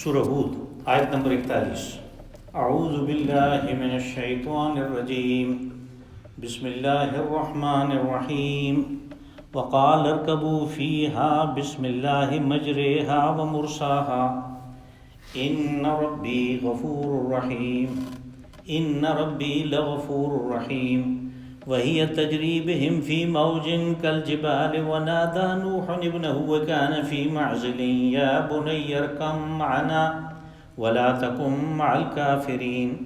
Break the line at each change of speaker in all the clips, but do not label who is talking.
سورہ ہود آیت نمبر 41۔ اعوذ باللہ من الشیطان الرجیم، بسم اللہ الرحمن الرحیم۔ وقال ارکبوا فیہا بسم اللہ مجریہا ومرساہا ان ربی غفور رحیم، ان ربی لغفور رحیم۔ وہی تجری بہم فی موج کالجبال ونادى نوح ابنہ وکان فی معزل یا بنی ارکم معنا ولا تکن مع الکافرین۔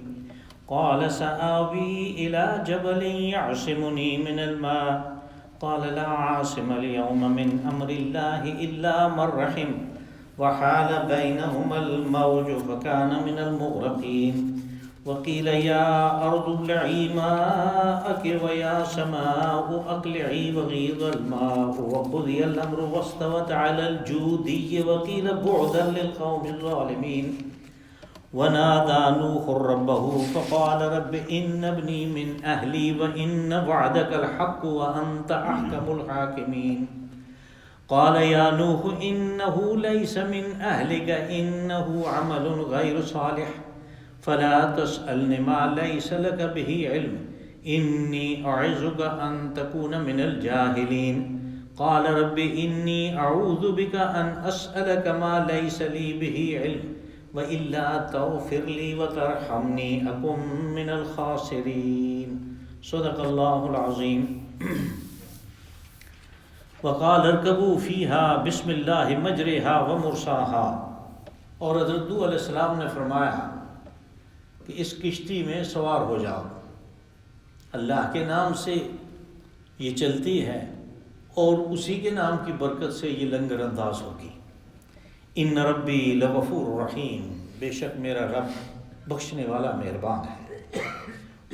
قال سآوی الى جبل یعصمنی من الماء قال لا عاصم اليوم من امر اللہ الا من رحم وحال بینہما الموج فکان من المغرقین۔ وقیل یا ارض ابلعی ماءک ویا سماء اقلعی وغیض الماء وقضی الامر واستوت علی الجودی وقیل بعدا للقوم الظالمین۔ ونادى نوح ربه فقال رب إن ابني من أهلي وإن وعدك الحق وأنت أحكم الحاكمين۔ قال يا نوح إنه ليس من أهلك إنه عمل غير صالح فلا تسألني ما ليس لك به علم إني أعظك أن تكون من الجاهلين۔ قال رب إني أعوذ بك أن أسألك ما ليس لي به علم وَإِلَّا تَغْفِرْ لِي وَتَرْحَمْنِي أَكُن مِّنَ الْخَاسِرِينَ۔ صدق اللہ العظیم۔ وقال ارکبوا فیہا بسم اللہ مجریہا ومرساہا، اور حضرت نوح علیہ السلام نے فرمایا کہ اس کشتی میں سوار ہو جاؤ، اللہ کے نام سے یہ چلتی ہے اور اسی کے نام کی برکت سے یہ لنگر انداز ہوگی۔ ان ربی لغفور رحیم، بے شک میرا رب بخشنے والا مہربان ہے۔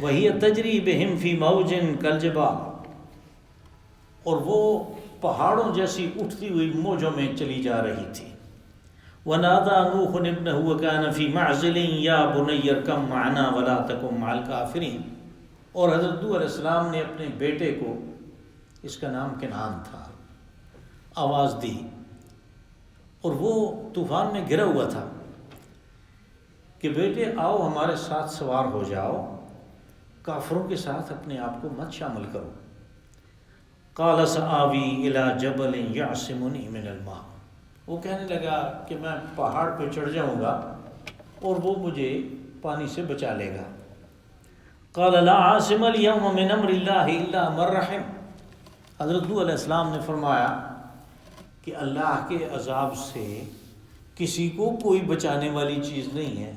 وہی تجری بہم فی موج کالجبال، اور وہ پہاڑوں جیسی اٹھتی ہوئی موجوں میں چلی جا رہی تھی۔ ونادى نوح ابنہ وکان فی معزل یا بنی ارکم معنا ولا تکن مع الکافرین، اور حضرت نوح علیہ السلام نے اپنے بیٹے کو، اس کا نام کنعان تھا، آواز دی، اور وہ طوفان میں گرا ہوا تھا کہ بیٹے آؤ ہمارے ساتھ سوار ہو جاؤ، کافروں کے ساتھ اپنے آپ کو مت شامل کرو۔ قال سآوی الی جبل یعصمنی من الماء، وہ کہنے لگا کہ میں پہاڑ پہ چڑھ جاؤں گا اور وہ مجھے پانی سے بچا لے گا۔ قال لا عاصم اليوم من امر اللہ الا من رحم، حضرت نوح علیہ السلام نے فرمایا کہ اللہ کے عذاب سے کسی کو کوئی بچانے والی چیز نہیں ہے،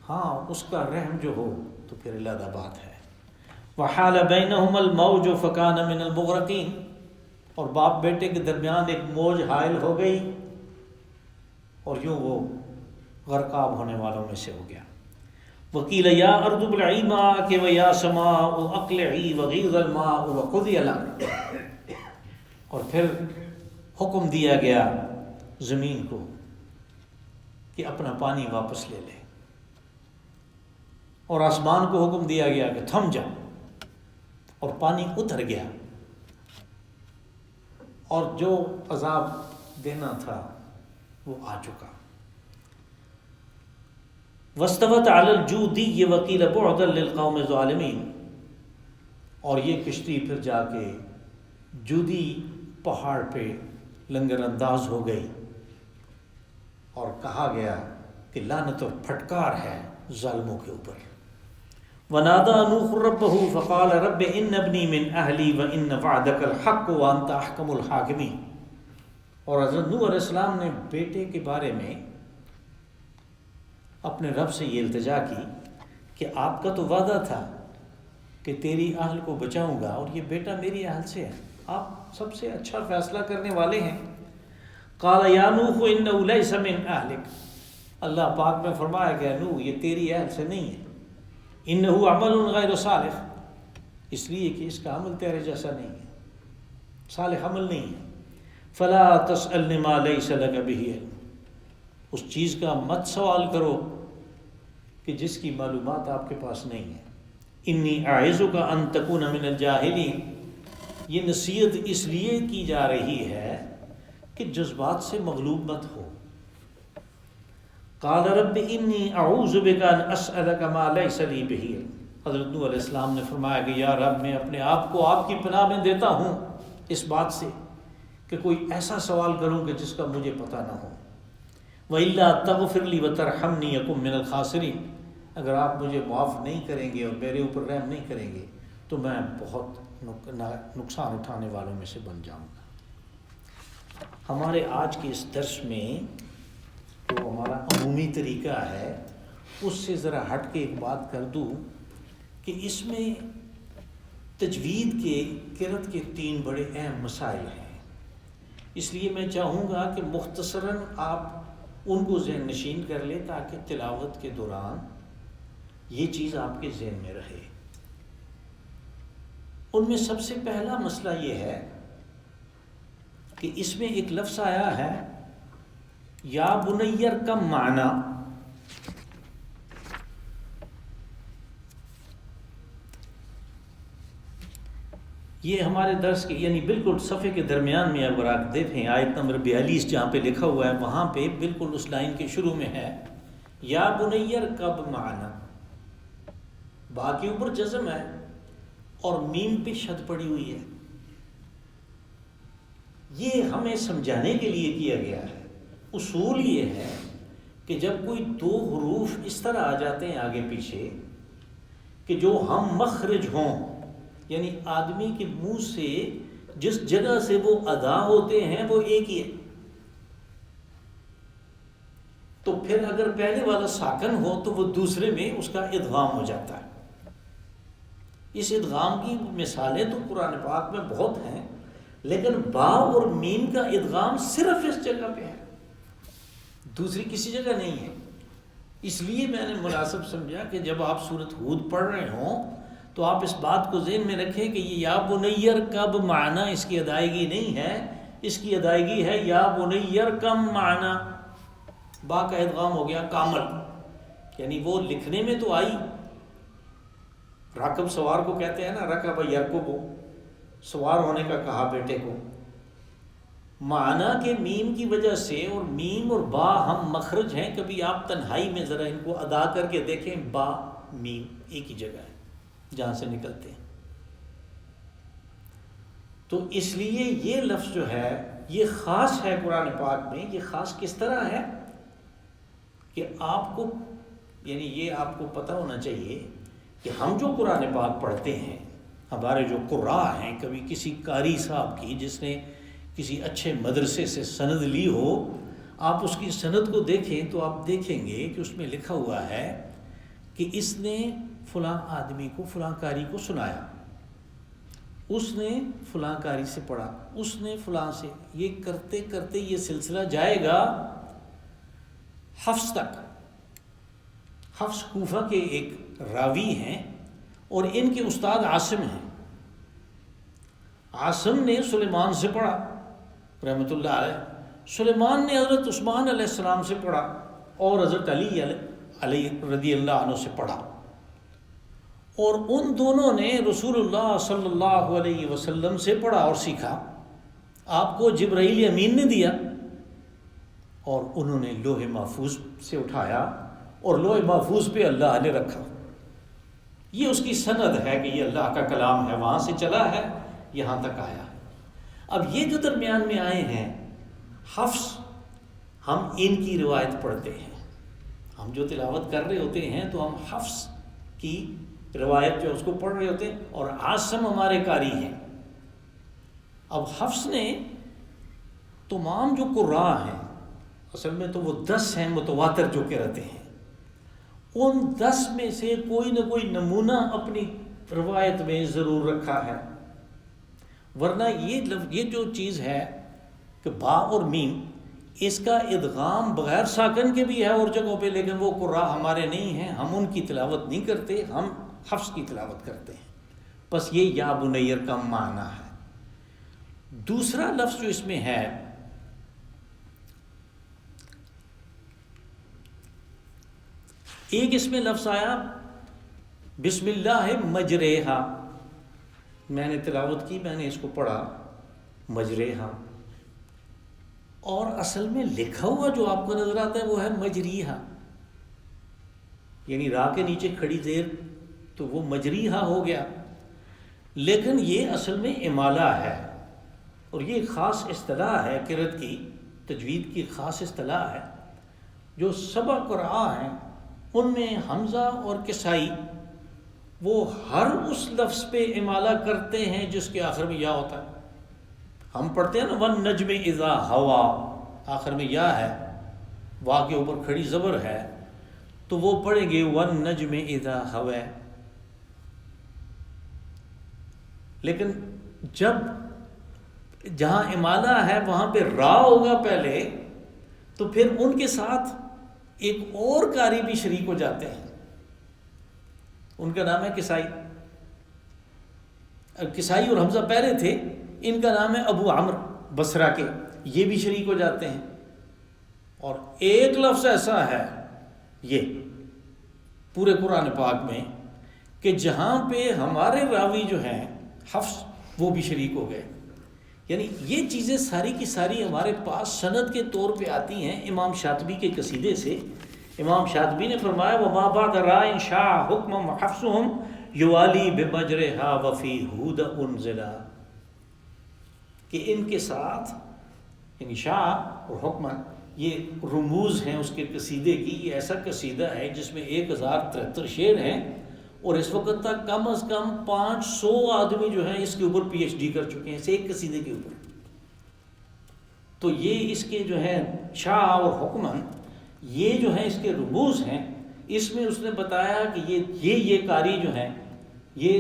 ہاں اس کا رحم جو ہو تو پھر علیحدہ بات ہے۔ وحال بینہما الموج فکان من المغرقین، اور باپ بیٹے کے درمیان ایک موج حائل ہو گئی اور یوں وہ غرقاب ہونے والوں میں سے ہو گیا۔ وقیل یا ارض ابلعی ماءک ویا سماء اقلعی وغیض الماء وقضی الامر، اور پھر حکم دیا گیا زمین کو کہ اپنا پانی واپس لے لے، اور آسمان کو حکم دیا گیا کہ تھم جا، اور پانی اتر گیا، اور جو عذاب دینا تھا وہ آ چکا۔ واستوت علی الجودی وقیل بعدا للقوم الظالمین، اور یہ کشتی پھر جا کے جودی پہاڑ پہ لنگر انداز ہو گئی، اور کہا گیا کہ لعنت اور پھٹکار ہے ظالموں کے اوپر۔ ونادى نوح ربه فقال رب ان ابنی من اہلی وان وعدك الحق وانت احکم الحاکمین، اور حضرت نوح علیہ السلام نے بیٹے کے بارے میں اپنے رب سے یہ التجا کی کہ آپ کا تو وعدہ تھا کہ تیری اہل کو بچاؤں گا، اور یہ بیٹا میری اہل سے ہے، آپ سب سے اچھا فیصلہ کرنے والے ہیں۔ قال یا نوح انہ لیس من اہلک، اللہ پاک میں فرمایا گیا نوح یہ تیری اہل سے نہیں ہے، انہ عمل غیر صالح، اس لیے کہ اس کا عمل تیرے جیسا نہیں ہے، صالح عمل نہیں ہے۔ فلا تسألنی ما لیس لک بہ علم، اس چیز کا مت سوال کرو کہ جس کی معلومات آپ کے پاس نہیں ہے۔ انی اعظک ان تکون من الجاہلین، یہ نصیحت اس لیے کی جا رہی ہے کہ جذبات سے مغلوب مت ہو۔ قال رب انی اعوذ بک ان اسألک ما لیس لی بہ علم۔ حضرت نوح علیہ السلام نے فرمایا کہ یا رب میں اپنے آپ کو آپ کی پناہ میں دیتا ہوں اس بات سے کہ کوئی ایسا سوال کروں کہ جس کا مجھے پتہ نہ ہو۔ وَإِلَّا تَغْفِرْ لِي وَتَرْحَمْنِي يَكُن مِّنَ الْخَاسِرِينَ، اگر آپ مجھے معاف نہیں کریں گے اور میرے اوپر رحم نہیں کریں گے تو میں بہت نقصان اٹھانے والوں میں سے بن جاؤں گا۔ ہمارے آج کے اس درس میں جو ہمارا عمومی طریقہ ہے اس سے ذرا ہٹ کے ایک بات کر دوں کہ اس میں تجوید کے قرأت کے 3 بڑے اہم مسائل ہیں، اس لیے میں چاہوں گا کہ مختصراً آپ ان کو ذہن نشین کر لیں تاکہ تلاوت کے دوران یہ چیز آپ کے ذہن میں رہے۔ ان میں سب سے پہلا مسئلہ یہ ہے کہ اس میں ایک لفظ آیا ہے یا بنیر کا معنی، یہ ہمارے درس کے یعنی بالکل صفحے کے درمیان میں اگر آپ دیکھیں آیت نمبر 42 جہاں پہ لکھا ہوا ہے وہاں پہ بالکل اس لائن کے شروع میں ہے یا بنیر کب معنی، با کے اوپر جزم ہے اور میم پہ شد پڑی ہوئی ہے۔ یہ ہمیں سمجھانے کے لیے کیا گیا ہے۔ اصول یہ ہے کہ جب کوئی 2 حروف اس طرح آ جاتے ہیں آگے پیچھے کہ جو ہم مخرج ہوں، یعنی آدمی کے منہ سے جس جگہ سے وہ ادا ہوتے ہیں وہ ایک ہی ہے، تو پھر اگر پہلے والا ساکن ہو تو وہ دوسرے میں اس کا ادغام ہو جاتا ہے۔ اس ادغام کی مثالیں تو قرآن پاک میں بہت ہیں، لیکن با اور میم کا ادغام صرف اس جگہ پہ ہے، دوسری کسی جگہ نہیں ہے۔ اس لیے میں نے مناسب سمجھا کہ جب آپ سورۃ ہود پڑھ رہے ہوں تو آپ اس بات کو ذہن میں رکھیں کہ یہ یا بنیر کب معنی اس کی ادائیگی نہیں ہے، اس کی ادائیگی ہے یا بنیر کم معنی، با کا ادغام ہو گیا کامل، یعنی وہ لکھنے میں تو آئی، راکب سوار کو کہتے ہیں نا رکب یرکب، سوار ہونے کا کہا بیٹے کو، معنی کے میم کی وجہ سے، اور میم اور با ہم مخرج ہیں، کبھی آپ تنہائی میں ذرا ان کو ادا کر کے دیکھیں، با میم ایک ہی جگہ ہے جہاں سے نکلتے ہیں۔ تو اس لیے یہ لفظ جو ہے یہ خاص ہے قرآن پاک میں۔ یہ خاص کس طرح ہے کہ آپ کو یعنی یہ آپ کو پتہ ہونا چاہیے کہ ہم جو قرآن پاک پڑھتے ہیں، ہمارے جو قراء ہیں، کبھی کسی قاری صاحب کی جس نے کسی اچھے مدرسے سے سند لی ہو، آپ اس کی سند کو دیکھیں تو آپ دیکھیں گے کہ اس میں لکھا ہوا ہے کہ اس نے فلاں آدمی کو فلاں قاری کو سنایا، اس نے فلاں قاری سے پڑھا، اس نے فلاں سے، یہ کرتے کرتے یہ سلسلہ جائے گا حفص تک۔ حفص کوفہ کے ایک راوی ہیں اور ان کے استاد عاصم ہیں۔ عاصم نے سلیمان سے پڑھا رحمۃ اللہ علیہ، سلیمان نے حضرت عثمان علیہ السلام سے پڑھا اور حضرت علی رضی اللہ عنہ سے پڑھا، اور ان دونوں نے رسول اللہ صلی اللہ علیہ وسلم سے پڑھا اور سیکھا۔ آپ کو جبرائیل امین نے دیا اور انہوں نے لوح محفوظ سے اٹھایا اور لوح محفوظ پہ اللہ نے رکھا۔ یہ اس کی سند ہے کہ یہ اللہ کا کلام ہے، وہاں سے چلا ہے یہاں تک آیا۔ اب یہ جو درمیان میں آئے ہیں حفص، ہم ان کی روایت پڑھتے ہیں، ہم جو تلاوت کر رہے ہوتے ہیں تو ہم حفص کی روایت جو اس کو پڑھ رہے ہوتے ہیں، اور عاصم ہمارے قاری ہیں۔ اب حفص نے تمام جو قراء ہیں، اصل میں تو وہ 10 ہیں متواتر جو کہتے ہیں، ان 10 میں سے کوئی نہ کوئی نمونہ اپنی روایت میں ضرور رکھا ہے، ورنہ یہ جو چیز ہے کہ با اور میم، اس کا ادغام بغیر ساکن کے بھی ہے اور جگہوں پہ، لیکن وہ قراء ہمارے نہیں ہیں، ہم ان کی تلاوت نہیں کرتے، ہم حفص کی تلاوت کرتے ہیں۔ بس یہ یا بنیر کا معنی ہے۔ دوسرا لفظ جو اس میں ہے ایک اس میں لفظ آیا بسم اللہ مجریہا، میں نے تلاوت کی، میں نے اس کو پڑھا مجریہا، اور اصل میں لکھا ہوا جو آپ کو نظر آتا ہے وہ ہے مجریہا، یعنی راہ کے نیچے کھڑی زیر تو وہ مجریہا ہو گیا، لیکن یہ اصل میں امالہ ہے، اور یہ خاص اصطلاح ہے قرأت کی، تجوید کی خاص اصطلاح ہے۔ جو 7 قراء ہیں ان میں حمزہ اور کسائی وہ ہر اس لفظ پہ امالہ کرتے ہیں جس کے آخر میں یا ہوتا ہے۔ ہم پڑھتے ہیں نا والنجم اذا ہوا، آخر میں یا ہے، وا کے اوپر کھڑی زبر ہے، تو وہ پڑھیں گے والنجم اذا ہوا۔ لیکن جب جہاں امالہ ہے وہاں پہ را ہوگا پہلے، تو پھر ان کے ساتھ ایک اور قاری بھی شریک ہو جاتے ہیں، ان کا نام ہے کسائی۔ کسائی اور حمزہ پہلے تھے، ان کا نام ہے ابو عمرو بصرہ کے، یہ بھی شریک ہو جاتے ہیں۔ اور ایک لفظ ایسا ہے یہ پورے قرآن پاک میں کہ جہاں پہ ہمارے راوی جو ہیں حفص وہ بھی شریک ہو گئے، یعنی یہ چیزیں ساری کی ساری ہمارے پاس سند کے طور پہ آتی ہیں امام شاطبی کے قصیدے سے۔ امام شاطبی نے فرمایا وما بعد راء شاع حکم حفصهم یوالی بمجرہا وفی ہود انزلا، کہ ان کے ساتھ یعنی شاع اور حکمن یہ رموز ہیں اس کے قصیدے کی۔ یہ ایسا قصیدہ ہے جس میں 1073 شعر ہیں، اور اس وقت تک کم از کم 500 آدمی جو ہیں اس کے اوپر پی ایچ ڈی کر چکے ہیں، اس ایک قصیدے کے اوپر۔ تو یہ اس کے جو ہے شاع اور حکمن، یہ جو ہیں اس کے رموز ہیں۔ اس میں اس نے بتایا کہ یہ قاری جو ہیں یہ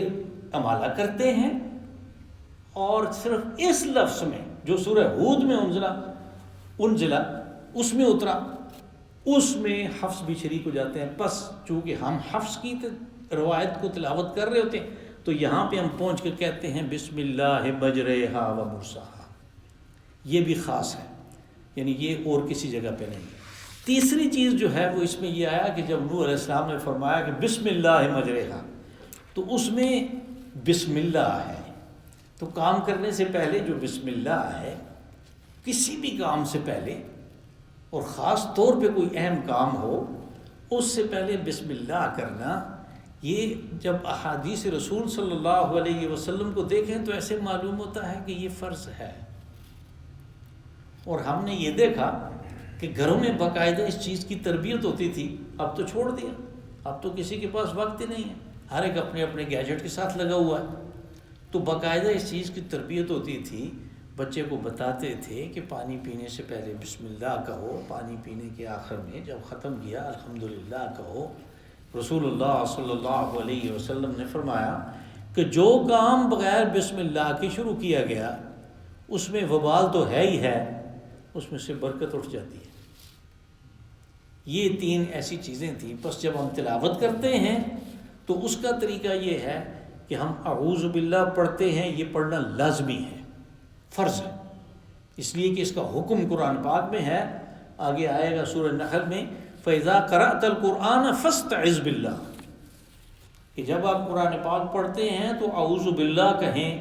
امالہ کرتے ہیں، اور صرف اس لفظ میں جو سورہ ہود میں انزلا اس میں اترا، اس میں حفص بھی شریک ہو جاتے ہیں۔ پس چونکہ ہم حفص کی روایت کو تلاوت کر رہے ہوتے ہیں تو یہاں پہ ہم پہنچ کے کہتے ہیں بسم اللہ مجریہا و مرساہا، یہ بھی خاص ہے، یعنی یہ اور کسی جگہ پہ نہیں۔ تیسری چیز جو ہے وہ اس میں یہ آیا کہ جب نوح علیہ السلام نے فرمایا کہ بسم اللہ مجریہا، تو اس میں بسم اللہ ہے، تو کام کرنے سے پہلے جو بسم اللہ ہے، کسی بھی کام سے پہلے، اور خاص طور پہ کوئی اہم کام ہو اس سے پہلے بسم اللہ کرنا، یہ جب احادیث رسول صلی اللہ علیہ وسلم کو دیکھیں تو ایسے معلوم ہوتا ہے کہ یہ فرض ہے۔ اور ہم نے یہ دیکھا کہ گھروں میں باقاعدہ اس چیز کی تربیت ہوتی تھی، اب تو چھوڑ دیا، اب تو کسی کے پاس وقت ہی نہیں ہے، ہر ایک اپنے اپنے گیجٹ کے ساتھ لگا ہوا ہے۔ تو باقاعدہ اس چیز کی تربیت ہوتی تھی، بچے کو بتاتے تھے کہ پانی پینے سے پہلے بسم اللہ کہو، پانی پینے کے آخر میں جب ختم کیا الحمدللہ کہو۔ رسول اللہ صلی اللہ علیہ وسلم نے فرمایا کہ جو کام بغیر بسم اللہ کے شروع کیا گیا اس میں وبال تو ہے ہی ہے، اس میں سے برکت اٹھ جاتی ہے۔ یہ 3 ایسی چیزیں تھیں۔ پس جب ہم تلاوت کرتے ہیں تو اس کا طریقہ یہ ہے کہ ہم اعوذ باللہ پڑھتے ہیں، یہ پڑھنا لازمی ہے، فرض ہے، اس لیے کہ اس کا حکم قرآن پاک میں ہے۔ آگے آئے گا سورہ نحل میں فَإِذَا قَرَأْتَ الْقُرْآنَ فَاسْتَعِذْ بِاللَّهِ، کہ جب آپ قرآن پاک پڑھتے ہیں تو اعوذ باللہ کہیں۔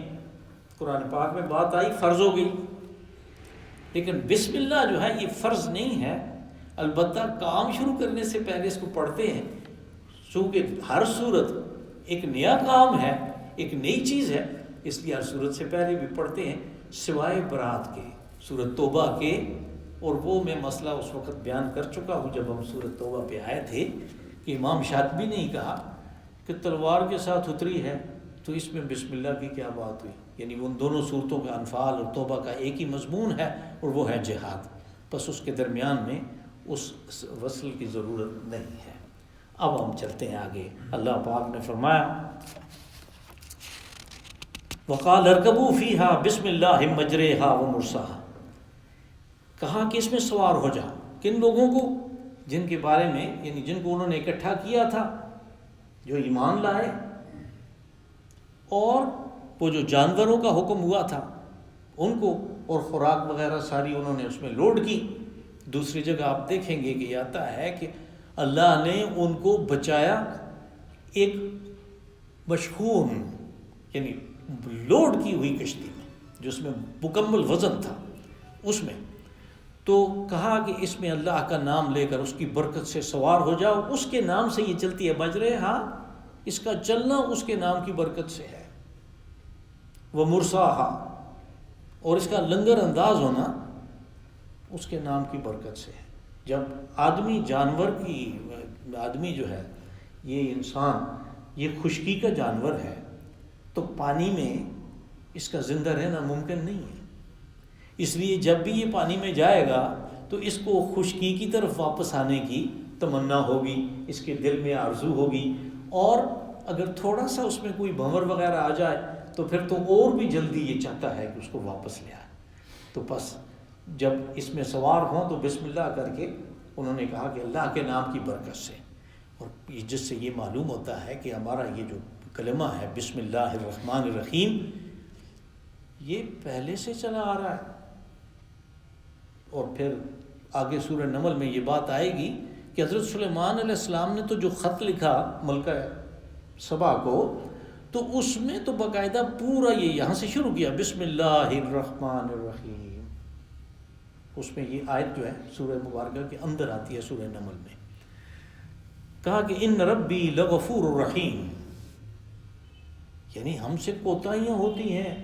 قرآن پاک میں بات آئی فرض ہو گئی، لیکن بسم اللہ جو ہے یہ فرض نہیں ہے، البتہ کام شروع کرنے سے پہلے اس کو پڑھتے ہیں، چونکہ ہر صورت ایک نیا کام ہے، ایک نئی چیز ہے، اس لیے ہر صورت سے پہلے بھی پڑھتے ہیں، سوائے برات کے، سورۃ توبہ کے۔ اور وہ میں مسئلہ اس وقت بیان کر چکا ہوں جب ہم سورۃ توبہ پہ آئے تھے کہ امام شاطبی نے کہا کہ تلوار کے ساتھ اتری ہے تو اس میں بسم اللہ کی کیا بات ہوئی، یعنی ان دونوں صورتوں کا انفال اور توبہ کا ایک ہی مضمون ہے اور وہ ہے جہاد، بس اس کے درمیان میں اس وصل کی ضرورت نہیں ہے۔ اب ہم چلتے ہیں آگے۔ اللہ پاک نے فرمایا وَقَالَ ارْكَبُوا فِيهَا بِسْمِ اللَّهِ مَجْرَيْهَا وَمُرْسَاهَا، کہا کہ اس میں سوار ہو جاؤ۔ کن لوگوں کو؟ جن کے بارے میں یعنی جن کو انہوں نے اکٹھا کیا تھا، جو ایمان لائے، اور وہ جو جانوروں کا حکم ہوا تھا ان کو، اور خوراک وغیرہ ساری انہوں نے اس میں لوڈ کی۔ دوسری جگہ آپ دیکھیں گے کہ یہ آتا ہے کہ اللہ نے ان کو بچایا ایک مشحون یعنی لوڈ کی ہوئی کشتی میں، جو اس میں مکمل وزن تھا، اس میں تو کہا کہ اس میں اللہ کا نام لے کر اس کی برکت سے سوار ہو جاؤ، اس کے نام سے یہ چلتی ہے مجرہا، اس کا چلنا اس کے نام کی برکت سے ہے، ومرساہا، اور اس کا لنگر انداز ہونا اس کے نام کی برکت سے ہے۔ جب آدمی آدمی جو ہے، یہ انسان، یہ خشکی کا جانور ہے، تو پانی میں اس کا زندہ رہنا ممکن نہیں ہے، اس لیے جب بھی یہ پانی میں جائے گا تو اس کو خشکی کی طرف واپس آنے کی تمنا ہوگی، اس کے دل میں آرزو ہوگی، اور اگر تھوڑا سا اس میں کوئی بھنور وغیرہ آ جائے تو پھر تو اور بھی جلدی یہ چاہتا ہے کہ اس کو واپس لے آئے۔ تو بس جب اس میں سوار ہوں تو بسم اللہ کر کے انہوں نے کہا کہ اللہ کے نام کی برکت سے، اور جس سے یہ معلوم ہوتا ہے کہ ہمارا یہ جو کلمہ ہے بسم اللہ الرحمن الرحیم، یہ پہلے سے چلا آ رہا ہے۔ اور پھر آگے سورہ نمل میں یہ بات آئے گی کہ حضرت سلیمان علیہ السلام نے تو جو خط لکھا ملکہ سبا کو، تو اس میں تو باقاعدہ پورا یہ یہاں سے شروع کیا بسم اللہ الرحمن الرحیم، اس میں یہ آیت جو ہے سورہ مبارکہ کے اندر آتی ہے سورہ نمل میں، کہا کہ ان ربی لغفور الرحیم، یعنی ہم سے کوتاہیاں ہوتی ہیں،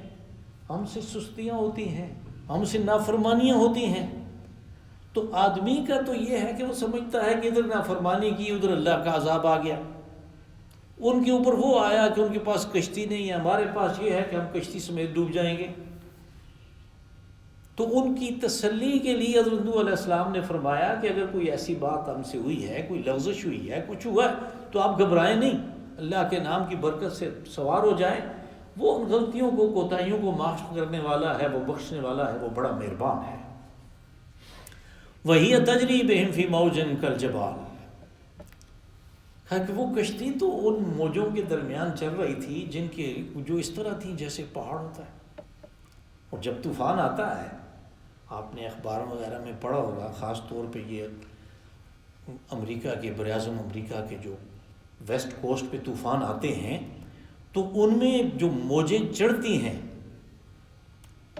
ہم سے سستیاں ہوتی ہیں، ہم سے نافرمانیاں ہوتی ہیں، تو آدمی کا تو یہ ہے کہ وہ سمجھتا ہے کہ ادھر نافرمانی کی، ادھر اللہ کا عذاب آ گیا، ان کے اوپر وہ آیا کہ ان کے پاس کشتی نہیں ہے، ہمارے پاس یہ ہے کہ ہم کشتی سمیت ڈوب جائیں گے۔ تو ان کی تسلی کے لیے حضرت نوح علیہ السلام نے فرمایا کہ اگر کوئی ایسی بات ہم سے ہوئی ہے، کوئی لغزش ہوئی ہے، کچھ ہوا ہے، تو آپ گھبرائیں نہیں، اللہ کے نام کی برکت سے سوار ہو جائیں، وہ ان غلطیوں کو، کوتاہیوں کو معاف کرنے والا ہے، وہ بخشنے والا ہے، وہ بڑا مہربان ہے۔ وَهِيَ تَجْرِي بِهِمْ فِي مَوْجٍ كَالْجِبَالِ، کہا کہ وہ کشتی تو ان موجوں کے درمیان چل رہی تھی جن کے جو اس طرح تھی جیسے پہاڑ ہوتا ہے۔ اور جب طوفان آتا ہے، آپ نے اخبار وغیرہ میں پڑھا ہوگا، خاص طور پہ یہ امریکہ کے، براعظم امریکہ کے جو ویسٹ کوسٹ پہ طوفان آتے ہیں، تو ان میں جو موجیں چڑھتی ہیں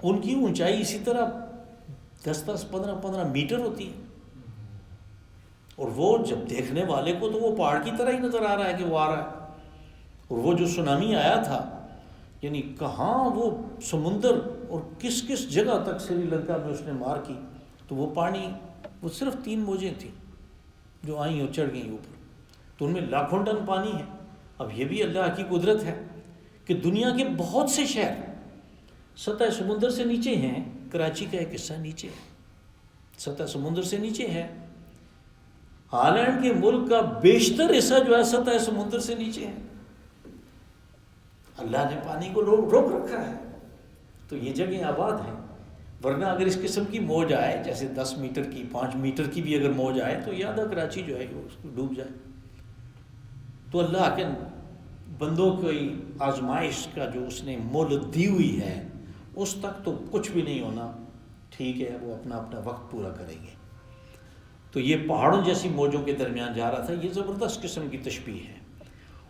ان کی اونچائی اسی طرح 10-10 15-15 میٹر ہوتی ہے، اور وہ جب دیکھنے والے کو تو وہ پہاڑ کی طرح ہی نظر آ رہا ہے کہ وہ آ رہا ہے۔ اور وہ جو سونامی آیا تھا، یعنی کہاں وہ سمندر اور کس کس جگہ تک سری لنکا میں اس نے مار کی، تو وہ پانی، وہ صرف 3 موجیں تھیں جو آئیں اور چڑھ گئیں اوپر، تو ان میں لاکھوں ٹن پانی ہے۔ اب یہ بھی اللہ کی قدرت ہے کہ دنیا کے بہت سے شہر سطح سمندر سے نیچے ہیں، کراچی کا ایک حصہ نیچے ہے، سطح سمندر سے نیچے ہے، ہالینڈ کے ملک کا بیشتر حصہ جو ہے سطح سمندر سے نیچے ہے، اللہ نے پانی کو روک رکھا ہے، تو یہ جگہیں آباد ہیں۔ ورنہ اگر اس قسم کی موج آئے، جیسے 10 میٹر کی، 5 میٹر کی بھی اگر موج آئے، تو یاد ہے کراچی جو ہے وہ اس کو ڈوب جائے۔ تو اللہ کے بندوں کی آزمائش کا جو اس نے مول دی ہوئی ہے، اس تک تو کچھ بھی نہیں ہونا، ٹھیک ہے، وہ اپنا اپنا وقت پورا کریں گے۔ تو یہ پہاڑوں جیسی موجوں کے درمیان جا رہا تھا، یہ زبردست قسم کی تشبیہ ہے۔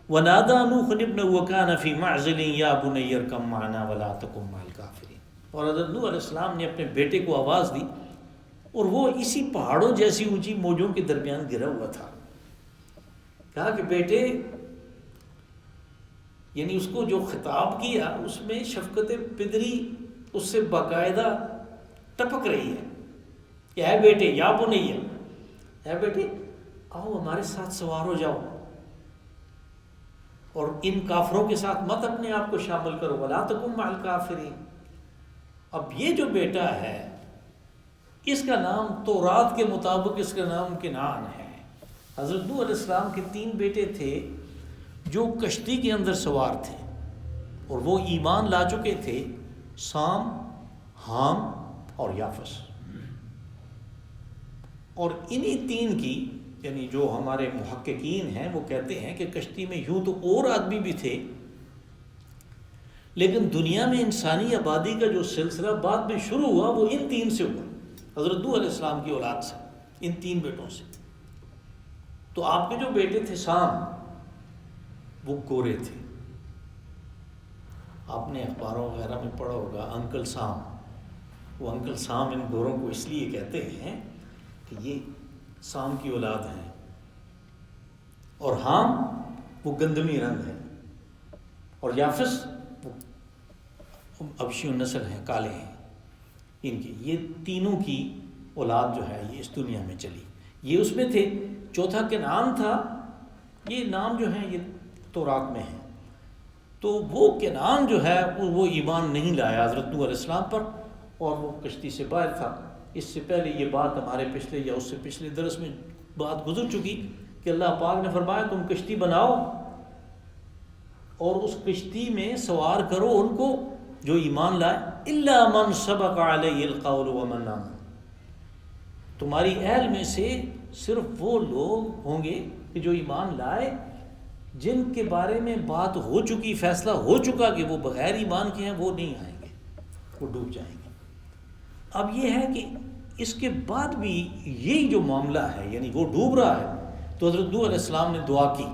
وَنَادَى نُوحٌ ابْنَهُ وَكَانَ فِي مَعْزِلٍ يَا بُنَيَّ ارْكَب مَعَنَا وَلَا تَكُن مَعَ الْكَافِرِينَ، اور حضرت نوح علیہ السلام نے اپنے بیٹے کو آواز دی، اور وہ اسی پہاڑوں جیسی اونچی موجوں کے درمیان گرا ہوا تھا۔ کہا کہ بیٹے، یعنی اس کو جو خطاب کیا اس میں شفقت پدری اس سے باقاعدہ ٹپک رہی ہے کہ اے بیٹے، یا بنیہ، اے بیٹے آؤ ہمارے ساتھ سوار ہو جاؤ، اور ان کافروں کے ساتھ مت اپنے آپ کو شامل کرو، وَلَا تَكُن مَعَ الْكَافِرِينَ۔ اب یہ جو بیٹا ہے، اس کا نام تورات کے مطابق اس کا نام کنعان ہے۔ حضرت نوح علیہ السلام کے 3 بیٹے تھے جو کشتی کے اندر سوار تھے، اور وہ ایمان لا چکے تھے، سام، حام اور یافس۔ اور انہی 3 کی، یعنی جو ہمارے محققین ہیں وہ کہتے ہیں کہ کشتی میں یوں تو اور آدمی بھی تھے، لیکن دنیا میں انسانی آبادی کا جو سلسلہ بعد میں شروع ہوا وہ ان 3 سے ہوا، حضرت نوح علیہ السلام کی اولاد سے، ان 3 بیٹوں سے۔ تو آپ کے جو بیٹے تھے سام، وہ گورے تھے، آپ نے اخباروں وغیرہ میں پڑھا ہوگا، انکل سام، وہ انکل سام ان گوروں کو اس لیے کہتے ہیں کہ یہ سام کی اولاد ہیں، اور حام وہ گندمی رنگ ہے، اور یافس وہ ابشی نسل ہیں، کالے ہیں ان کی. یہ تینوں کی اولاد جو ہے یہ اس دنیا میں چلی. یہ اس میں تھے. چوتھا کنعان تھا. یہ نام جو ہیں یہ تورات میں ہیں. تو وہ کنعان جو ہے وہ ایمان نہیں لایا حضرت نوح علیہ السلام پر، اور وہ کشتی سے باہر تھا. اس سے پہلے یہ بات ہمارے پچھلے یا اس سے پچھلے درس میں بات گزر چکی کہ اللہ پاک نے فرمایا تم کشتی بناؤ اور اس کشتی میں سوار کرو ان کو جو ایمان لائے. الا من سبق علیہ القول ومن آمن. تمہاری اہل میں سے صرف وہ لوگ ہوں گے کہ جو ایمان لائے، جن کے بارے میں بات ہو چکی، فیصلہ ہو چکا کہ وہ بغیر ایمان کے ہیں، وہ نہیں آئیں گے، وہ ڈوب جائیں گے. اب یہ ہے کہ اس کے بعد بھی یہی جو معاملہ ہے، یعنی وہ ڈوب رہا ہے، تو حضرت نوح علیہ السلام نے دعا کی.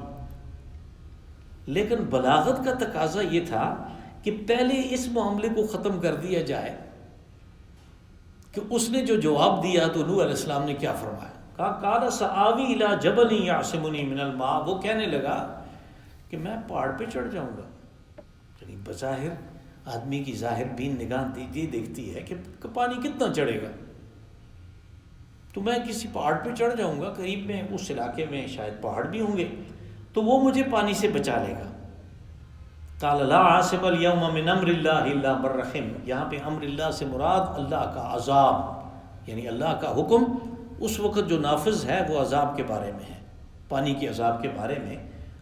لیکن بلاغت کا تقاضا یہ تھا کہ پہلے اس معاملے کو ختم کر دیا جائے کہ اس نے جو جواب دیا تو نوح علیہ السلام نے کیا فرمایا. کہا قال سآوی الی جبل یعصمنی من الماء. وہ کہنے لگا کہ میں پہاڑ پہ چڑھ جاؤں گا. یعنی بظاہر آدمی کی ظاہر بین نگاہ دیکھتی ہے کہ پانی کتنا چڑھے گا، تو میں کسی پہاڑ پہ چڑھ جاؤں گا، قریب میں اس علاقے میں شاید پہاڑ بھی ہوں گے، تو وہ مجھے پانی سے بچا لے گا. قال لا عاصم اليوم من امر اللہ الا من رحم. یہاں پہ امر اللہ سے مراد اللہ کا عذاب، یعنی اللہ کا حکم اس وقت جو نافذ ہے وہ عذاب کے بارے میں ہے. پانی کے عذاب کے بارے میں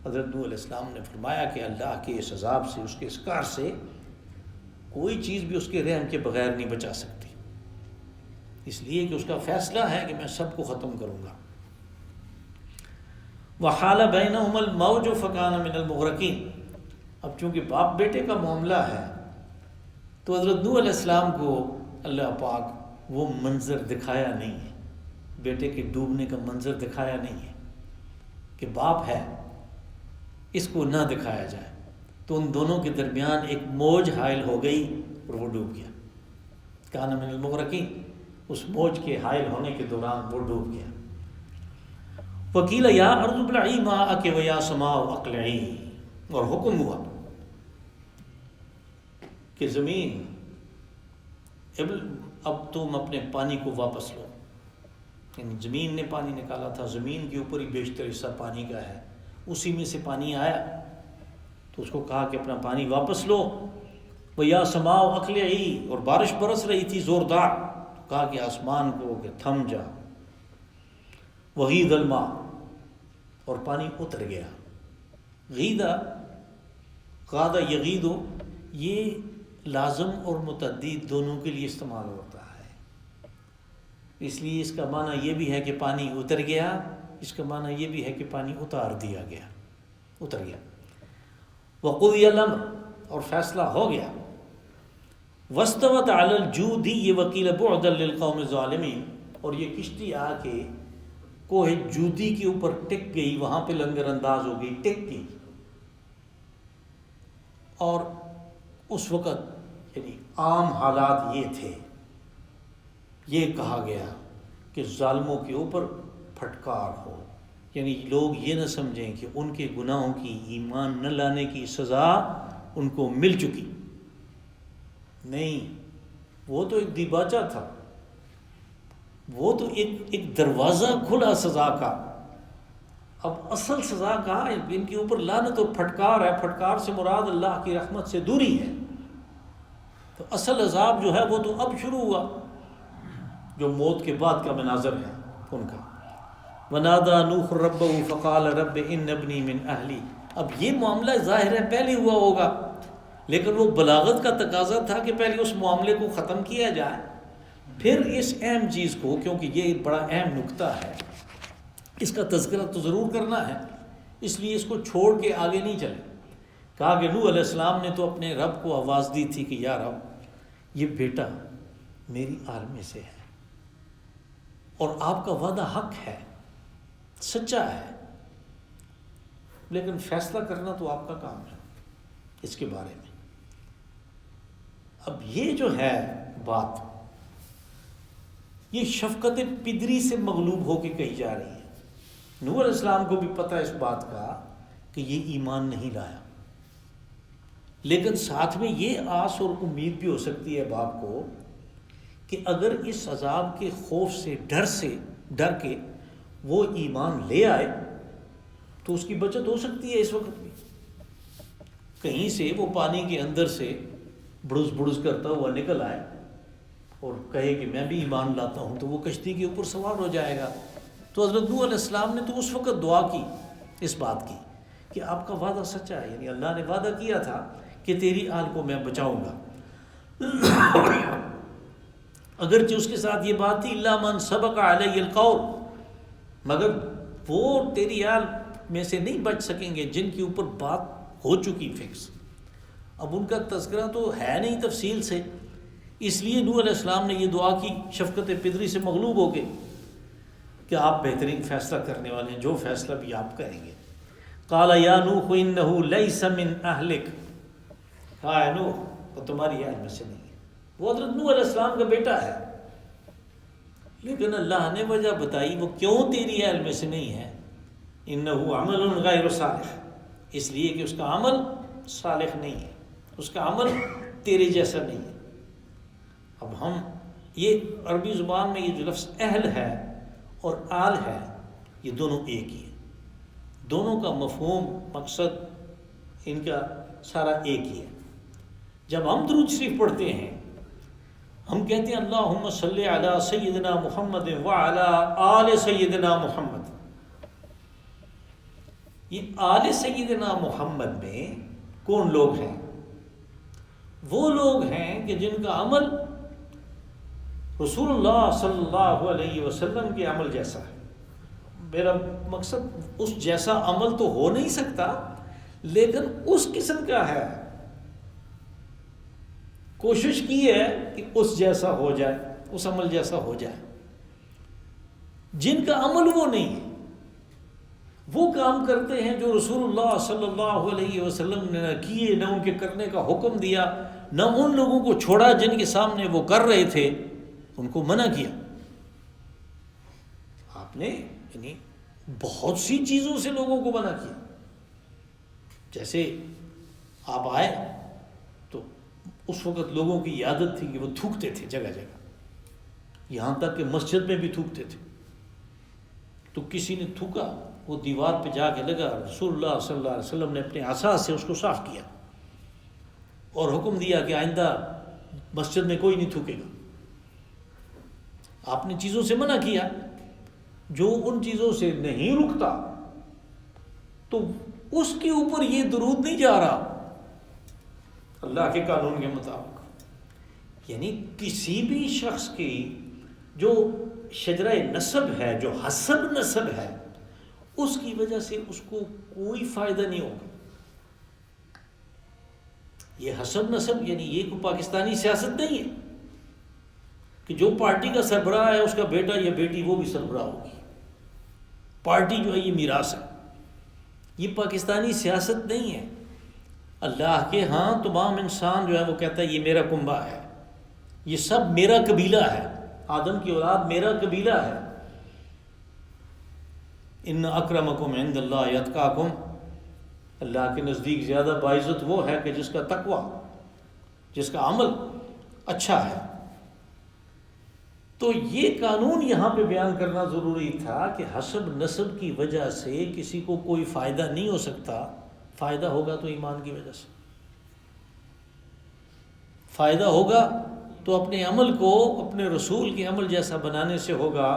حضرت نوح علیہ السلام نے فرمایا کہ اللہ کے اس عذاب سے، اس کے اس کار سے کوئی چیز بھی اس کے رحم کے بغیر نہیں بچا سکتی، اس لیے کہ اس کا فیصلہ ہے کہ میں سب کو ختم کروں گا. وحال بینہما الموج فکان من المغرقین. اب چونکہ باپ بیٹے کا معاملہ ہے تو حضرت نوح علیہ السلام کو اللہ پاک وہ منظر دکھایا نہیں ہے، بیٹے کے ڈوبنے کا منظر دکھایا نہیں ہے کہ باپ ہے، اس کو نہ دکھایا جائے. تو ان دونوں کے درمیان ایک موج حائل ہو گئی اور وہ ڈوب گیا. کان من المغرقین، اس موج کے حائل ہونے کے دوران وہ ڈوب گیا. وقیل یا ارض ابلعی ماءک ویا سماء اقلعی. اور حکم ہوا کہ زمین اب تم اپنے پانی کو واپس لو. یعنی زمین نے پانی نکالا تھا، زمین کے اوپر ہی بیشتر حصہ پانی کا ہے، اسی میں سے پانی آیا، تو اس کو کہا کہ اپنا پانی واپس لو. وَيَا سَمَاءُ أَقْلِعِي. اور بارش برس رہی تھی زوردار، کہا کہ آسمان کو کہ تھم جا. وَغِيضَ الْمَاءُ. اور پانی اتر گیا. غیدہ، غادہ یغیدو، یہ لازم اور متعدی دونوں کے لیے استعمال ہوتا ہے. اس لیے اس کا معنی یہ بھی ہے کہ پانی اتر گیا، اس کا معنی یہ بھی ہے کہ پانی اتار دیا گیا، اتر گیا. وقضی الامر. اور فیصلہ ہو گیا. واستوت علی الجودی. یہ وکیل بعدا للقوم الظالمین. اور یہ کشتی آ کے کوہ جودی کے اوپر ٹک گئی، وہاں پہ لنگر انداز ہو گئی، ٹک گئی. اور اس وقت یعنی عام حالات یہ تھے، یہ کہا گیا کہ ظالموں کے اوپر پھٹکار ہو، یعنی لوگ یہ نہ سمجھیں کہ ان کے گناہوں کی، ایمان نہ لانے کی سزا ان کو مل چکی. نہیں، وہ تو ایک دیباچہ تھا، وہ تو ایک دروازہ کھلا سزا کا. اب اصل سزا کا ان کے اوپر لعنت اور پھٹکار ہے. پھٹکار سے مراد اللہ کی رحمت سے دوری ہے. تو اصل عذاب جو ہے وہ تو اب شروع ہوا، جو موت کے بعد کا مناظر ہے ان کا. وَنَادَى نُوحٌ رَبَّهُ فَقَالَ رَبِّ إِنَّ ابْنِي مِنْ أَهْلِي. اب یہ معاملہ ظاہر ہے پہلے ہوا ہوگا، لیکن وہ بلاغت کا تقاضا تھا کہ پہلے اس معاملے کو ختم کیا جائے، پھر اس اہم چیز کو، کیونکہ یہ بڑا اہم نکتہ ہے، اس کا تذکرہ تو ضرور کرنا ہے، اس لیے اس کو چھوڑ کے آگے نہیں چلے. کہا کہ نوح علیہ السلام نے تو اپنے رب کو آواز دی تھی کہ یا رب، یہ بیٹا میری آل میں سے ہے اور آپ کا وعدہ حق ہے، سچا ہے، لیکن فیصلہ کرنا تو آپ کا کام ہے اس کے بارے میں. اب یہ جو ہے بات، یہ شفقت پدری سے مغلوب ہو کے کہی جا رہی ہے۔ نوح علیہ السلام کو بھی پتہ اس بات کا کہ یہ ایمان نہیں لایا، لیکن ساتھ میں یہ آس اور امید بھی ہو سکتی ہے باپ کو کہ اگر اس عذاب کے خوف سے ڈر کے وہ ایمان لے آئے تو اس کی بچت ہو سکتی ہے۔ اس وقت بھی کہیں سے وہ پانی کے اندر سے بڑس بڑس کرتا ہوا نکل آئے اور کہے کہ میں بھی ایمان لاتا ہوں، تو وہ کشتی کے اوپر سوار ہو جائے گا۔ تو حضرت نوح علیہ السلام نے تو اس وقت دعا کی اس بات کی کہ آپ کا وعدہ سچا ہے، یعنی اللہ نے وعدہ کیا تھا کہ تیری آل کو میں بچاؤں گا، اگرچہ اس کے ساتھ یہ بات تھی الا من سبق علیہ القول، مگر وہ تیری آل میں سے نہیں بچ سکیں گے جن کے اوپر بات ہو چکی فکس۔ اب ان کا تذکرہ تو ہے نہیں تفصیل سے، اس لیے نوح علیہ السلام نے یہ دعا کی شفقت پدری سے مغلوب ہو کے کہ آپ بہترین فیصلہ کرنے والے ہیں، جو فیصلہ بھی آپ کریں گے۔ قال یا نوح انہ لیس من اہلک، کہا اے نوح وہ تمہاری اہل میں سے نہیں ہے۔ وہ حضرت نوح علیہ السلام کا بیٹا ہے، لیکن اللہ نے وجہ بتائی وہ کیوں تیری اہل میں سے نہیں ہے۔ انہ عمل غیر صالح، اس لیے کہ اس کا عمل صالح نہیں ہے، اس کا عمل تیرے جیسا نہیں ہے۔ اب ہم یہ عربی زبان میں یہ جو لفظ اہل ہے اور آل ہے یہ دونوں ایک ہی ہیں، دونوں کا مفہوم مقصد ان کا سارا ایک ہی ہے۔ جب ہم درود شریف پڑھتے ہیں ہم کہتے ہیں اللہم صلی علی سیدنا محمد وعلی آل سیدنا محمد۔ یہ آل سیدنا محمد میں کون لوگ ہیں؟ وہ لوگ ہیں کہ جن کا عمل رسول اللہ صلی اللہ علیہ وسلم کے عمل جیسا ہے۔ میرا مقصد اس جیسا عمل تو ہو نہیں سکتا، لیکن اس قسم کا ہے، کوشش کی ہے کہ اس جیسا ہو جائے، اس عمل جیسا ہو جائے۔ جن کا عمل وہ نہیں ہے، وہ کام کرتے ہیں جو رسول اللہ صلی اللہ علیہ وسلم نے نہ کیے، نہ ان کے کرنے کا حکم دیا، نہ ان لوگوں کو چھوڑا جن کے سامنے وہ کر رہے تھے، ان کو منع کیا۔ آپ نے یعنی بہت سی چیزوں سے لوگوں کو منع کیا۔ جیسے آپ آئے تو اس وقت لوگوں کی عادت تھی کہ وہ تھوکتے تھے جگہ جگہ، یہاں تک کہ مسجد میں بھی تھوکتے تھے۔ تو کسی نے تھوکا، وہ دیوار پہ جا کے لگا، رسول اللہ صلی اللہ علیہ وسلم نے اپنے عصا سے اس کو صاف کیا اور حکم دیا کہ آئندہ مسجد میں کوئی نہیں تھوکے گا۔ آپ نے چیزوں سے منع کیا، جو ان چیزوں سے نہیں رکتا تو اس کے اوپر یہ درود نہیں جا رہا اللہ کے قانون کے مطابق۔ یعنی کسی بھی شخص کی جو شجرہ نسب ہے، جو حسب نسب ہے، اس کی وجہ سے اس کو کوئی فائدہ نہیں ہوگا۔ یہ حسب نسب یعنی یہ کوئی پاکستانی سیاست نہیں ہے کہ جو پارٹی کا سربراہ ہے اس کا بیٹا یا بیٹی وہ بھی سربراہ ہوگی، پارٹی جو ہے یہ میراث ہے۔ یہ پاکستانی سیاست نہیں ہے۔ اللہ کے ہاں تمام انسان جو ہے وہ کہتا ہے یہ میرا کنبہ ہے، یہ سب میرا قبیلہ ہے، آدم کی اولاد میرا قبیلہ ہے۔ ان اکرمکم عند اللہ یتقاکم، اللہ کے نزدیک زیادہ باعزت وہ ہے کہ جس کا تقوی، جس کا عمل اچھا ہے۔ تو یہ قانون یہاں پہ بیان کرنا ضروری تھا کہ حسب نسب کی وجہ سے کسی کو کوئی فائدہ نہیں ہو سکتا، فائدہ ہوگا تو ایمان کی وجہ سے، فائدہ ہوگا تو اپنے عمل کو اپنے رسول کے عمل جیسا بنانے سے ہوگا،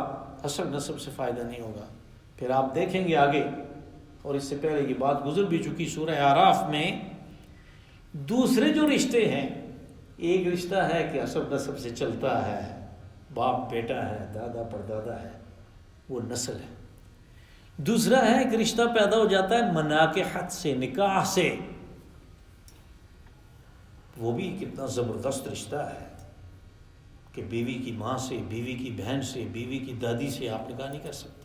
حسب نسب سے فائدہ نہیں ہوگا۔ پھر آپ دیکھیں گے آگے، اور اس سے پہلے یہ بات گزر بھی چکی سورہ اعراف میں، دوسرے جو رشتے ہیں، ایک رشتہ ہے کہ حسب نسب سے چلتا ہے، باپ بیٹا ہے، دادا پردادا ہے، وہ نسل ہے۔ دوسرا ہے کہ رشتہ پیدا ہو جاتا ہے مناکحت سے، نکاح سے، وہ بھی کتنا زبردست رشتہ ہے کہ بیوی کی ماں سے، بیوی کی بہن سے، بیوی کی دادی سے آپ نکاح نہیں کر سکتے۔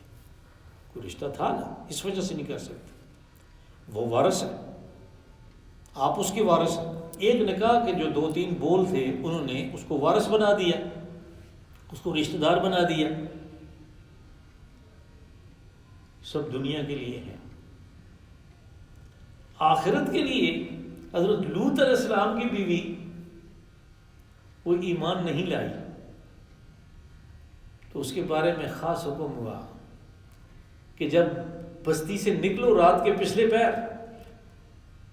کوئی رشتہ تھا نا، اس وجہ سے نہیں کر سکتے، وہ وارث ہے، آپ اس کے وارث ہیں۔ ایک نکاح کے جو 2-3 بول تھے انہوں نے اس کو وارث بنا دیا، اس کو رشتہ دار بنا دیا. سب دنیا کے لیے ہے. آخرت کے لیے حضرت لوط علیہ السلام کی بیوی وہ ایمان نہیں لائی تو اس کے بارے میں خاص حکم ہوا کہ جب بستی سے نکلو رات کے پچھلے پہر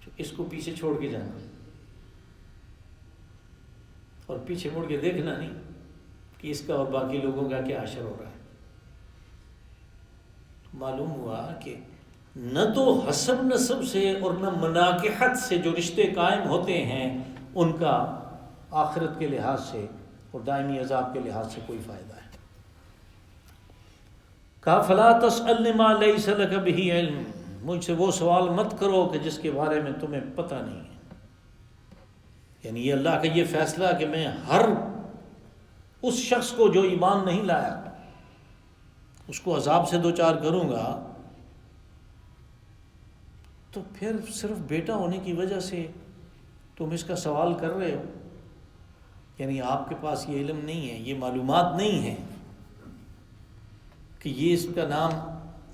تو اس کو پیچھے چھوڑ کے جانا اور پیچھے مڑ کے دیکھنا نہیں کہ اس کا اور باقی لوگوں کا کیا حشر ہو رہا ہے. معلوم ہوا کہ نہ تو حسب نسب سے اور نہ مناکحت سے جو رشتے قائم ہوتے ہیں ان کا آخرت کے لحاظ سے اور دائمی عذاب کے لحاظ سے کوئی فائدہ ہے. کہا فلا تسألنی ما لیس لک بہ علم، مجھ سے وہ سوال مت کرو کہ جس کے بارے میں تمہیں پتہ نہیں ہے. یعنی یہ اللہ کا یہ فیصلہ کہ میں ہر اس شخص کو جو ایمان نہیں لایا اس کو عذاب سے دوچار کروں گا، تو پھر صرف بیٹا ہونے کی وجہ سے تم اس کا سوال کر رہے ہو. یعنی آپ کے پاس یہ علم نہیں ہے، یہ معلومات نہیں ہے کہ یہ اس کا نام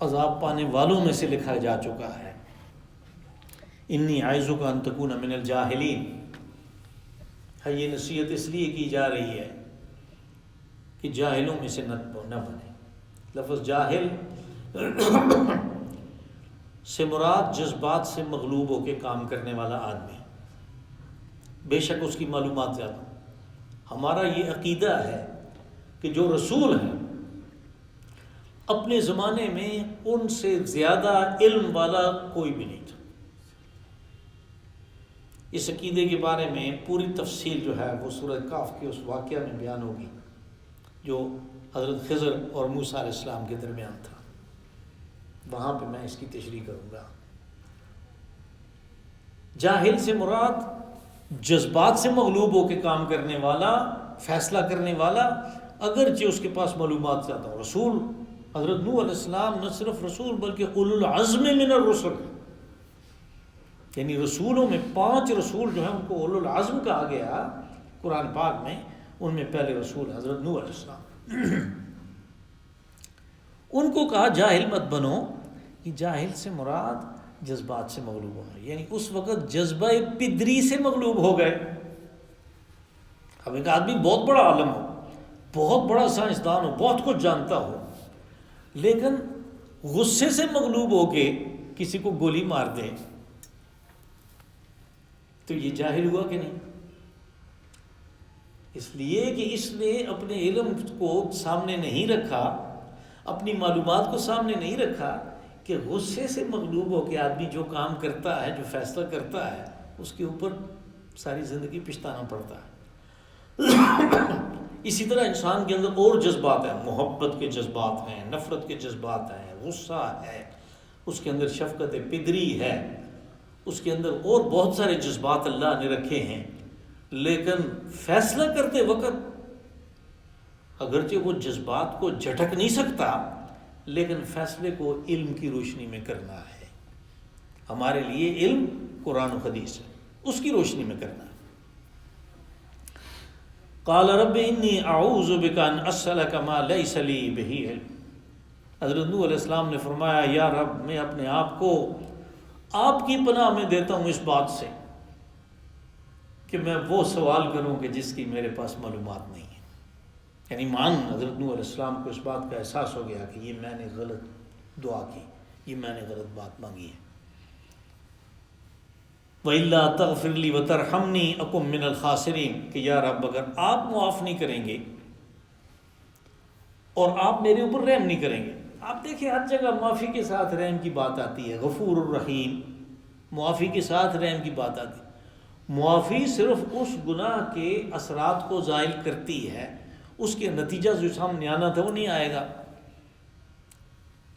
عذاب پانے والوں میں سے لکھا جا چکا ہے. انی اعوذک ان تکون من الجاہلین. یہ نصیحت اس لیے کی جا رہی ہے کہ جاہلوں میں سے نہ بنے. لفظ جاہل سے مراد جذبات سے مغلوب ہو کے کام کرنے والا آدمی، بے شک اس کی معلومات زیادہ. ہمارا یہ عقیدہ ہے کہ جو رسول ہیں اپنے زمانے میں ان سے زیادہ علم والا کوئی بھی نہیں تھا. اس عقیدے کے بارے میں پوری تفصیل جو ہے وہ سورہ کہف کے اس واقعہ میں بیان ہوگی جو حضرت خضر اور موسیٰ علیہ السلام کے درمیان تھا. وہاں پہ میں اس کی تشریح کروں گا. جاہل سے مراد جذبات سے مغلوب ہو کے کام کرنے والا، فیصلہ کرنے والا، اگرچہ اس کے پاس معلومات زیادہ ہو. رسول حضرت نوح علیہ السلام نہ صرف رسول بلکہ اولو العزم من الرسل، یعنی رسولوں میں 5 رسول جو ہیں ان کو اولو العزم کہا گیا قرآن پاک میں. ان میں پہلے رسول حضرت نوح علیہ السلام. ان کو کہا جاہل مت بنو. کہ جاہل سے مراد جذبات سے مغلوب ہونا، یعنی اس وقت جذبہ پدری سے مغلوب ہو گئے. اب ایک آدمی بہت بڑا عالم ہو، بہت بڑا سائنسدان ہو، بہت کچھ جانتا ہو، لیکن غصے سے مغلوب ہو کے کسی کو گولی مار دے تو یہ جاہل ہوا کہ نہیں؟ اس لیے کہ اس نے اپنے علم کو سامنے نہیں رکھا، اپنی معلومات کو سامنے نہیں رکھا کہ غصے سے مغلوب ہو کے آدمی جو کام کرتا ہے، جو فیصلہ کرتا ہے، اس کے اوپر ساری زندگی پچھتانا پڑتا ہے. اسی طرح انسان کے اندر اور جذبات ہیں، محبت کے جذبات ہیں، نفرت کے جذبات ہیں، غصہ ہے، اس کے اندر شفقت پدری ہے، اس کے اندر اور بہت سارے جذبات اللہ نے رکھے ہیں. لیکن فیصلہ کرتے وقت اگرچہ وہ جذبات کو جھٹک نہیں سکتا، لیکن فیصلے کو علم کی روشنی میں کرنا ہے. ہمارے لیے علم قرآن و حدیث ہے، اس کی روشنی میں کرنا ہے. قال رب انی اعوذ بک ان اسألک ما لیس لی بہ علم. حضرت نوح علیہ السلام نے فرمایا یا رب میں اپنے آپ کو آپ کی پناہ میں دیتا ہوں اس بات سے کہ میں وہ سوال کروں کہ جس کی میرے پاس معلومات نہیں ہے. یعنی حضرت نوح علیہ السلام کو اس بات کا احساس ہو گیا کہ یہ میں نے غلط دعا کی، یہ میں نے غلط بات مانگی ہے. وَإِلَّا تَغْفِرْ لِي وَتَرْحَمْنِي أَكُن مِّنَ الْخَاسِرِينَ. کہ یا رب اگر آپ معاف نہیں کریں گے اور آپ میرے اوپر رحم نہیں کریں گے. آپ دیکھیں ہر جگہ معافی کے ساتھ رحم کی بات آتی ہے، غفور الرحیم، معافی کے ساتھ رحم کی بات آتی ہے. معافی صرف اس گناہ کے اثرات کو زائل کرتی ہے، اس کے نتیجہ جو سامنے آنا تھا وہ نہیں آئے گا.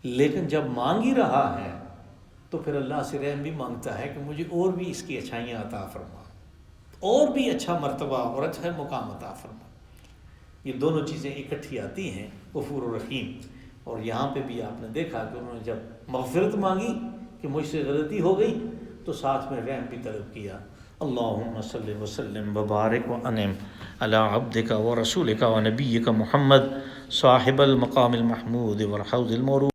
لیکن جب مانگ ہی رہا ہے تو پھر اللہ سے رحم بھی مانگتا ہے کہ مجھے اور بھی اس کی اچھائیاں عطا فرما، اور بھی اچھا مرتبہ اور اچھا مقام عطا فرما. یہ دونوں چیزیں اکٹھی آتی ہیں، غفور الرحیم. اور یہاں پہ بھی آپ نے دیکھا کہ انہوں نے جب مغفرت مانگی کہ مجھ سے غلطی ہو گئی تو ساتھ میں رحم بھی طلب کیا. اللہم صلی وسلم وبارک وانعم علی عبدک ورسولک ونبیک محمد صاحب المقام المحمود والحوض المورود